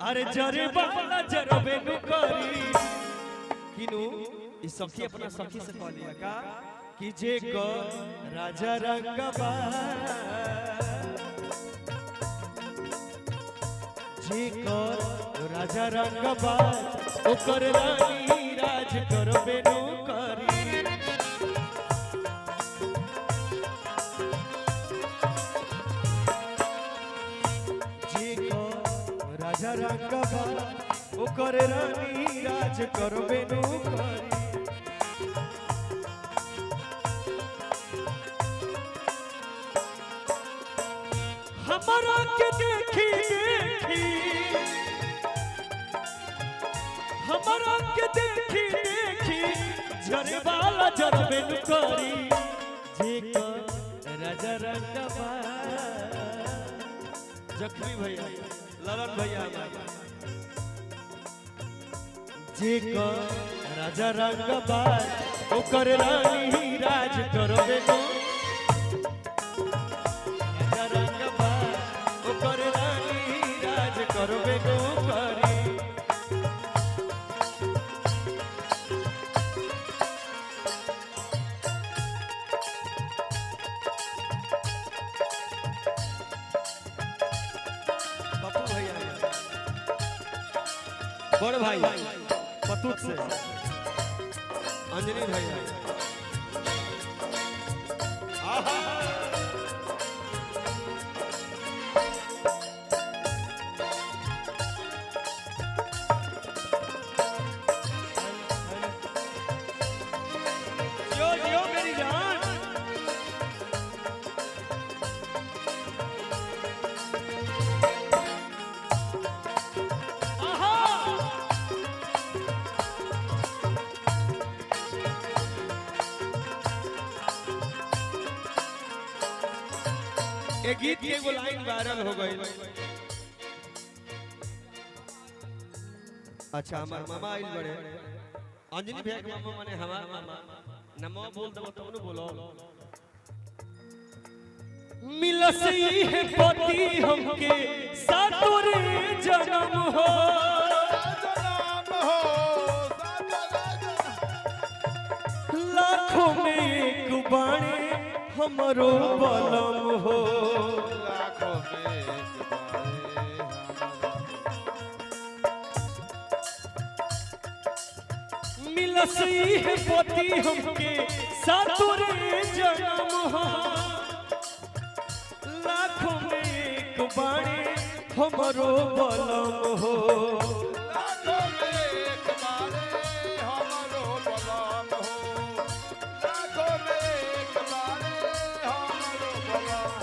अरे जरे बाला जरबे नु करी किनु ई सखी अपना सखी से कह लिया का कि जे को राजा रंगबा जे को राजा रंगबा ओकर रानी राज करबे नु करी जे को राजा रंगबा ओकर रानी राज करबे नु करी हमारा के देखी देखी हमारा के देखी देखी झरे वाला जरबे नु करी जे को राजा रंगबा जख्मी भैया ललन भैया जे को राजा रंगबा ओकर रानी राज करबे नु करबे नु करी पप्पू भैया बड़ भाई पतुत से अंजनी भैया आहा गीत के एगो लाइन वायरल हो गई। अच्छा हमार मामा आइल बड़े अंजनी भैया के मामा माने हमार मामा नमो बोल दबो तुम न बोलो मिलसी है पति हमके सातोरे जन्म हो लाखों में एक बाणे हमरो बलम हो लाखों में मिलसी है पति हमके सातोरे जन्म हो लाखों में एक बाणे हमरो बलम हो लाखों में एक बाणे हमरो बलम हो लाखों में एक बाणे हमरो बलम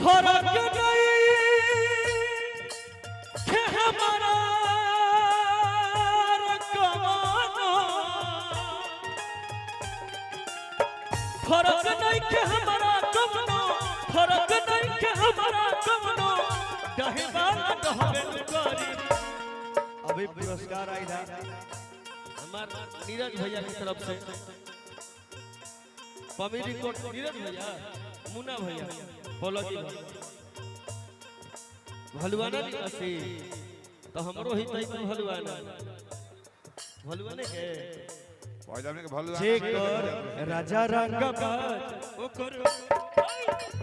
फर्क नहीं है हमारा फर्क नहीं के हमारा कवनो फर्क नहीं के हमारा कवनो कहे वाला कहबे करी अभी पुरस्कार आई था हमार नीरज भैया की तरफ से पमेरी कोट नीरज भैया मुन्ना भैया बोलो जी भलवाना भी असी तो हमरो ही तई भलवाना भलवाने के जे कर राजा रंगबाज ओकर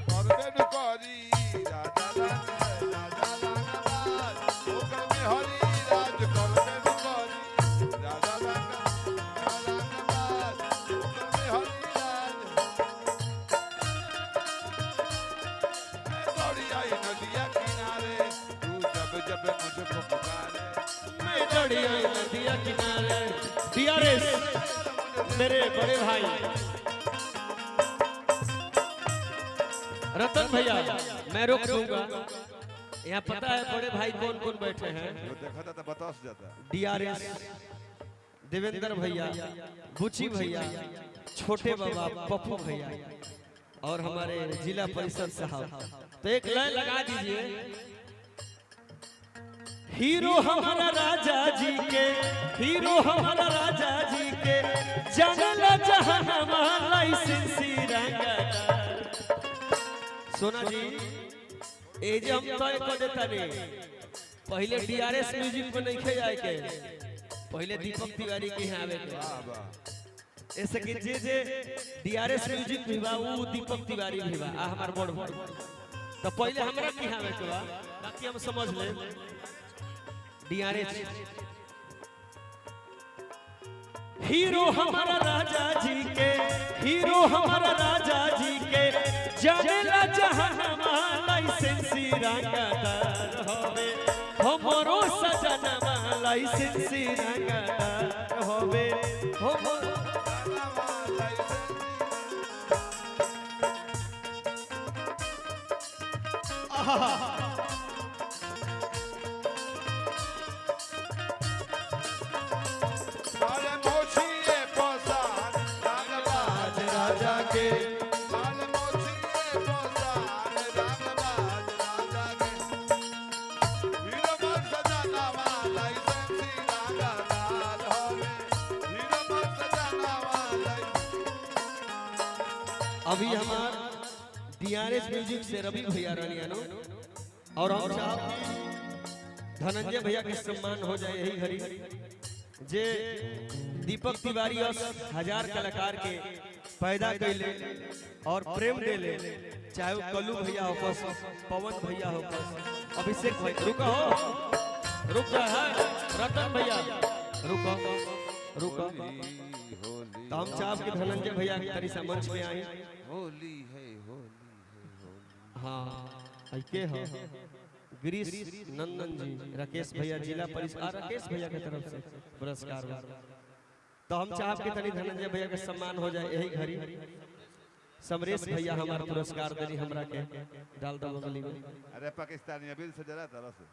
करबे न करी राजा रंगबाज ओकर में हरि राज करबे न करी राजा रंगबाज ओकर में हरि राज दौड़ी आई नदिया किनारे तू जब जब मुझको पुकारे मैं दौड़ी आई नदिया किनारे डीआरएस मेरे बड़े भाई रतन भैया मैं रोक दूंगा यहाँ पता है बड़े भाई कौन कौन बैठे हैं देखा था बता जाता डीआरएस देवेंद्र भैया बुची भैया छोटे बाबा पप्पू भैया और हमारे जिला परिषद साहब तो एक लाइन लगा दीजिए हीरो हमारा राजा जी के हीरो हमारा राजा जी के जनला जहानमा लाइसेंसी रंगा सोना जी ए जे हम तय कर देता ने पहले डीआरएस म्यूजिक में नहीं जाए के, पहले दीपक तिवारी के यहाँ आवे के। ऐसे कि जे डीआरएस म्यूजिक भी बा वो दीपक तिवारी भी बा, आ हमार बड़ बड़ तो पहले हमरा के यहाँ आवे के बा, बाकी हम समझ ले डीआरएस। हीरो हमारा राजा जी के, हीरो हमारा राजा जी के, जानेला जहानमा लाइसेंसी रंगदार होवे, हमरो सजनमा लाइसेंसी रंगदार होवे, अभी हमार डीआरएस म्यूजिक से रवि भैया रानियानो और हम साहब धनंजय भैया के सम्मान हो जाए यही घड़ी जे दीपक तिवारी और 1000 कलाकार के पैदा कैले और प्रेम देले, चाहे वो कल्लू भैया हो, पवन भैया हो, अभिषेक भैया, रुको हो रुक जा है रतन भैया रुको रुको, तो हम चाहब के धनंजय भैया की तरीसा मंच में आए। होली है होली है। हाँ के हो गिरीश नंदन जी, राकेश भैया जिला परिषद, राकेश भैया की तरफ से पुरस्कार। तो हम चाहब के तनी धनंजय भैया के सम्मान हो जाए यही घड़ी। समरेश भैया हमारा पुरस्कार देनी हमरा के डाल दो बगली में। अरे पाकिस्तानी अभी से जरा तरह से